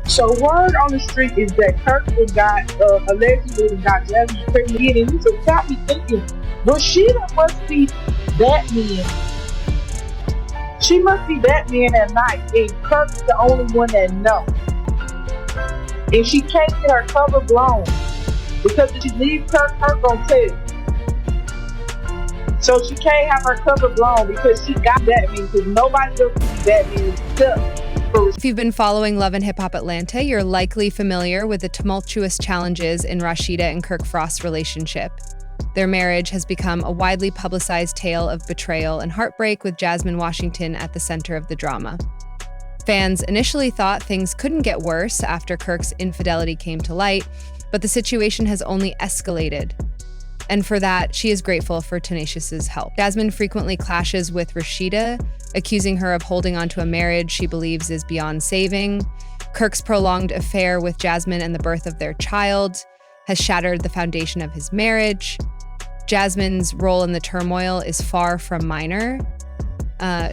So word on the street is that Kirk allegedly got Jasmine pregnant again, and this has got me thinking, Rasheeda must be that man. She must be that man at night, and Kirk's the only one that knows. And she can't get her cover blown because if she leaves Kirk gonna tell. So she can't have her cover blown because she got that man, because nobody else can be that man stuff. If you've been following Love and Hip Hop Atlanta, you're likely familiar with the tumultuous challenges in Rasheeda and Kirk Frost's relationship. Their marriage has become a widely publicized tale of betrayal and heartbreak, with Jasmine Washington at the center of the drama. Fans initially thought things couldn't get worse after Kirk's infidelity came to light, but the situation has only escalated. And for that, she is grateful for Tenacious's help. Jasmine frequently clashes with Rasheeda, accusing her of holding on to a marriage she believes is beyond saving. Kirk's prolonged affair with Jasmine and the birth of their child has shattered the foundation of his marriage. Jasmine's role in the turmoil is far from minor.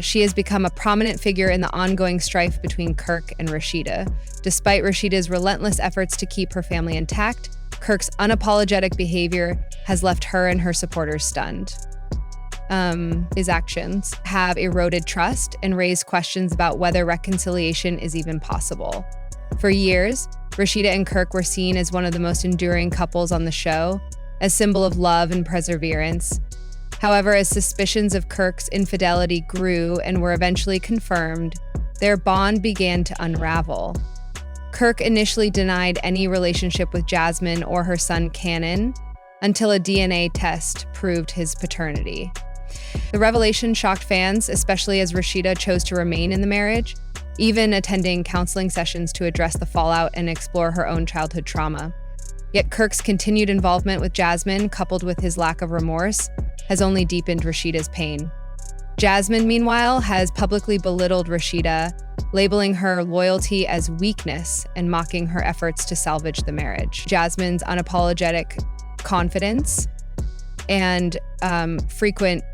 She has become a prominent figure in the ongoing strife between Kirk and Rasheeda. Despite Rasheeda's relentless efforts to keep her family intact, Kirk's unapologetic behavior has left her and her supporters stunned. His actions have eroded trust and raised questions about whether reconciliation is even possible. For years, Rasheeda and Kirk were seen as one of the most enduring couples on the show, a symbol of love and perseverance. However, as suspicions of Kirk's infidelity grew and were eventually confirmed, their bond began to unravel. Kirk initially denied any relationship with Jasmine or her son Cannon until a DNA test proved his paternity. The revelation shocked fans, especially as Rasheeda chose to remain in the marriage, even attending counseling sessions to address the fallout and explore her own childhood trauma. Yet Kirk's continued involvement with Jasmine, coupled with his lack of remorse, has only deepened Rasheeda's pain. Jasmine, meanwhile, has publicly belittled Rasheeda, labeling her loyalty as weakness and mocking her efforts to salvage the marriage. Jasmine's unapologetic confidence and frequent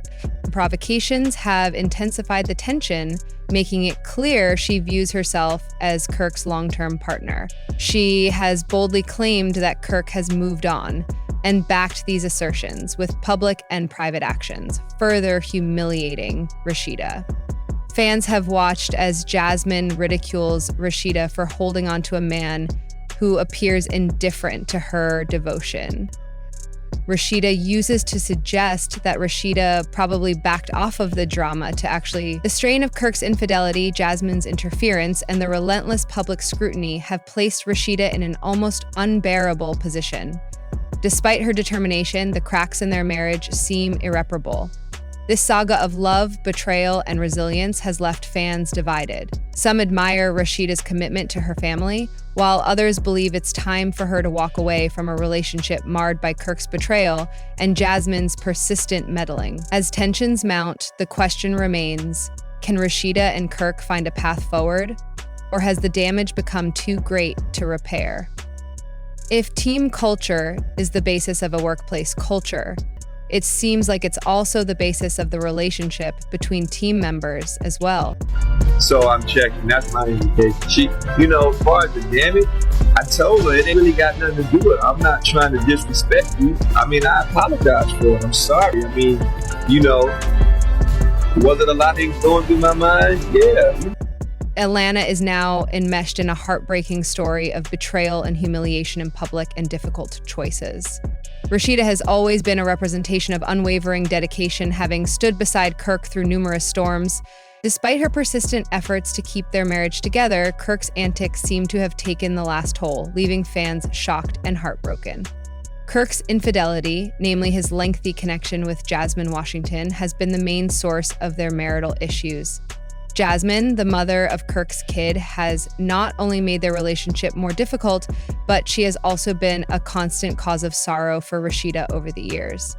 provocations have intensified the tension, making it clear she views herself as Kirk's long-term partner. She has boldly claimed that Kirk has moved on and backed these assertions with public and private actions, further humiliating Rasheeda. Fans have watched as Jasmine ridicules Rasheeda for holding on to a man who appears indifferent to her devotion. Rasheeda uses to suggest that Rasheeda probably backed off of the drama to actually. The strain of Kirk's infidelity, Jasmine's interference, and the relentless public scrutiny have placed Rasheeda in an almost unbearable position. Despite her determination, the cracks in their marriage seem irreparable. This saga of love, betrayal, and resilience has left fans divided. Some admire Rasheeda's commitment to her family, while others believe it's time for her to walk away from a relationship marred by Kirk's betrayal and Jasmine's persistent meddling. As tensions mount, the question remains, can Rasheeda and Kirk find a path forward, or has the damage become too great to repair? If team culture is the basis of a workplace culture, it seems like it's also the basis of the relationship between team members as well. So I'm checking. That's my indication. She, as far as the damage, I told her it ain't really got nothing to do with it. I'm not trying to disrespect you. I apologize for it. I'm sorry. Was it a lot of things going through my mind? Yeah. Atlanta is now enmeshed in a heartbreaking story of betrayal and humiliation in public and difficult choices. Rasheeda has always been a representation of unwavering dedication, having stood beside Kirk through numerous storms. Despite her persistent efforts to keep their marriage together, Kirk's antics seem to have taken the last toll, leaving fans shocked and heartbroken. Kirk's infidelity, namely his lengthy connection with Jasmine Washington, has been the main source of their marital issues. Jasmine, the mother of Kirk's kid, has not only made their relationship more difficult, but she has also been a constant cause of sorrow for Rasheeda over the years.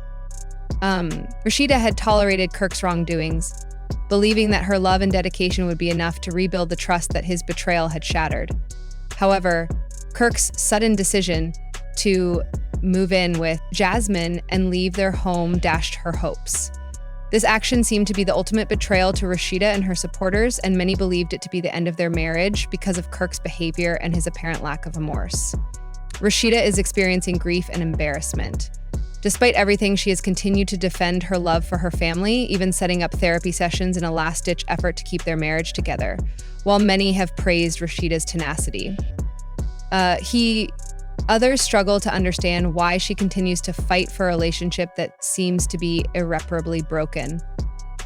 Rasheeda had tolerated Kirk's wrongdoings, believing that her love and dedication would be enough to rebuild the trust that his betrayal had shattered. However, Kirk's sudden decision to move in with Jasmine and leave their home dashed her hopes. This action seemed to be the ultimate betrayal to Rasheeda and her supporters, and many believed it to be the end of their marriage because of Kirk's behavior and his apparent lack of remorse. Rasheeda is experiencing grief and embarrassment. Despite everything, she has continued to defend her love for her family, even setting up therapy sessions in a last-ditch effort to keep their marriage together, while many have praised Rasheeda's tenacity. Others struggle to understand why she continues to fight for a relationship that seems to be irreparably broken.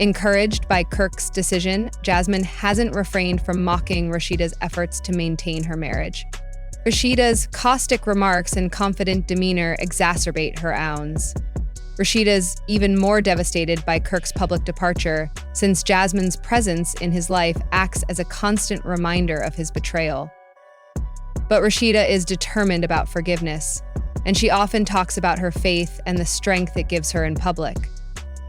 Encouraged by Kirk's decision, Jasmine hasn't refrained from mocking Rasheeda's efforts to maintain her marriage. Rasheeda's caustic remarks and confident demeanor exacerbate her ouns. Rasheeda's even more devastated by Kirk's public departure, since Jasmine's presence in his life acts as a constant reminder of his betrayal. But Rasheeda is determined about forgiveness, and she often talks about her faith and the strength it gives her in public.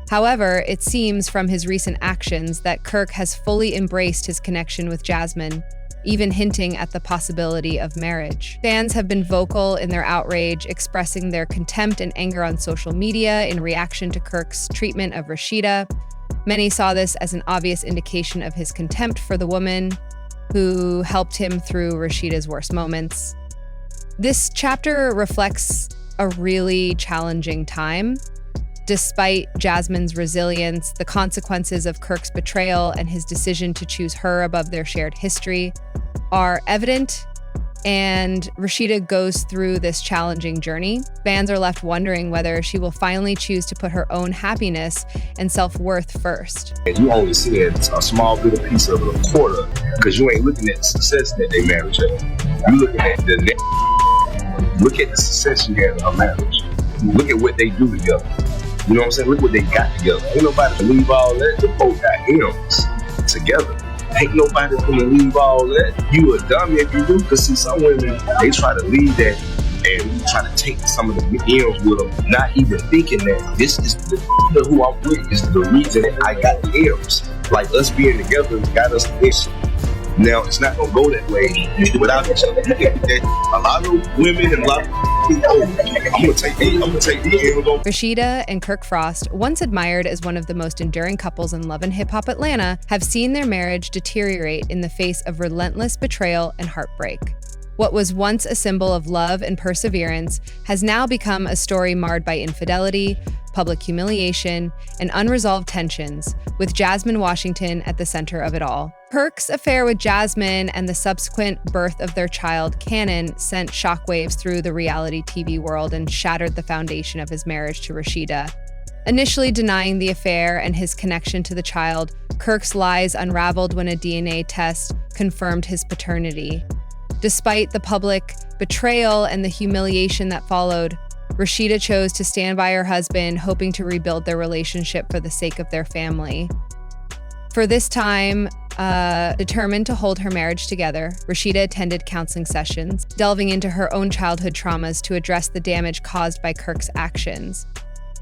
However, it seems from his recent actions that Kirk has fully embraced his connection with Jasmine, even hinting at the possibility of marriage. Fans have been vocal in their outrage, expressing their contempt and anger on social media in reaction to Kirk's treatment of Rasheeda. Many saw this as an obvious indication of his contempt for the woman who helped him through Rasheeda's worst moments. This chapter reflects a really challenging time. Despite Jasmine's resilience, the consequences of Kirk's betrayal and his decision to choose her above their shared history are evident, and Rasheeda goes through this challenging journey. Fans are left wondering whether she will finally choose to put her own happiness and self-worth first. And you only see a small little piece of a quarter because you ain't looking at the success that they marriage had. You looking at look at the success you had in her marriage. Look at what they do together. You know what I'm saying? Look what they got together. Ain't nobody gonna leave all that. The both got M's together. Ain't nobody gonna leave all that. You a dummy if you do. Because see, some women, they try to leave that and try to take some of the M's with them, not even thinking that this is the who I'm with is the reason that I got the M's. Like us being together got us this. Now, it's not going to go that way without each other. A lot of women and a lot of people, I'm going to take the Rasheeda and Kirk Frost, once admired as one of the most enduring couples in Love and Hip Hop Atlanta, have seen their marriage deteriorate in the face of relentless betrayal and heartbreak. What was once a symbol of love and perseverance has now become a story marred by infidelity, public humiliation, and unresolved tensions, with Jasmine Washington at the center of it all. Kirk's affair with Jasmine and the subsequent birth of their child, Cannon, sent shockwaves through the reality TV world and shattered the foundation of his marriage to Rasheeda. Initially denying the affair and his connection to the child, Kirk's lies unraveled when a DNA test confirmed his paternity. Despite the public betrayal and the humiliation that followed, Rasheeda chose to stand by her husband, hoping to rebuild their relationship for the sake of their family. For this time, determined to hold her marriage together, Rasheeda attended counseling sessions, delving into her own childhood traumas to address the damage caused by Kirk's actions.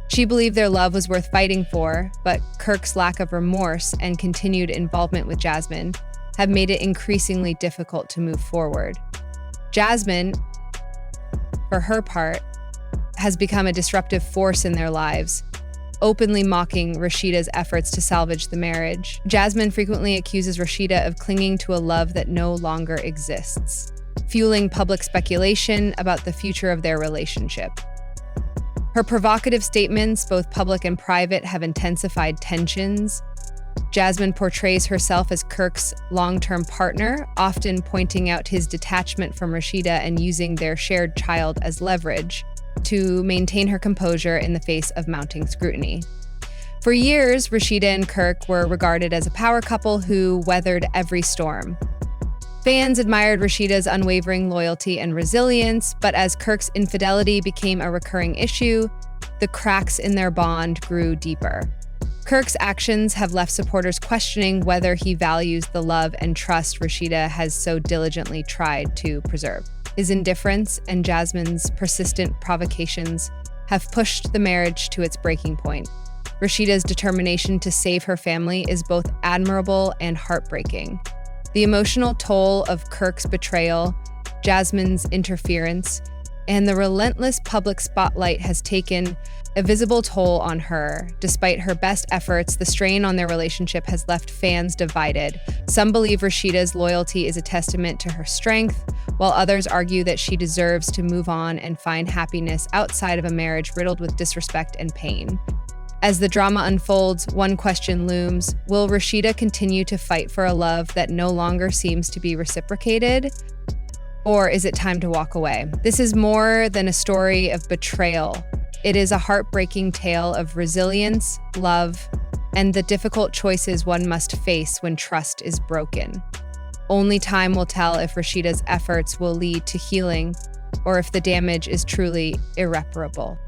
She believed their love was worth fighting for, but Kirk's lack of remorse and continued involvement with Jasmine have made it increasingly difficult to move forward. Jasmine, for her part, has become a disruptive force in their lives, openly mocking Rasheeda's efforts to salvage the marriage. Jasmine frequently accuses Rasheeda of clinging to a love that no longer exists, fueling public speculation about the future of their relationship. Her provocative statements, both public and private, have intensified tensions. Jasmine portrays herself as Kirk's long-term partner, often pointing out his detachment from Rasheeda and using their shared child as leverage to maintain her composure in the face of mounting scrutiny. For years, Rasheeda and Kirk were regarded as a power couple who weathered every storm. Fans admired Rasheeda's unwavering loyalty and resilience, but as Kirk's infidelity became a recurring issue, the cracks in their bond grew deeper. Kirk's actions have left supporters questioning whether he values the love and trust Rasheeda has so diligently tried to preserve. His indifference and Jasmine's persistent provocations have pushed the marriage to its breaking point. Rasheeda's determination to save her family is both admirable and heartbreaking. The emotional toll of Kirk's betrayal, Jasmine's interference, and the relentless public spotlight has taken a visible toll on her. Despite her best efforts, the strain on their relationship has left fans divided. Some believe Rasheeda's loyalty is a testament to her strength, while others argue that she deserves to move on and find happiness outside of a marriage riddled with disrespect and pain. As the drama unfolds, one question looms: will Rasheeda continue to fight for a love that no longer seems to be reciprocated? Or is it time to walk away? This is more than a story of betrayal. It is a heartbreaking tale of resilience, love, and the difficult choices one must face when trust is broken. Only time will tell if Rasheeda's efforts will lead to healing or if the damage is truly irreparable.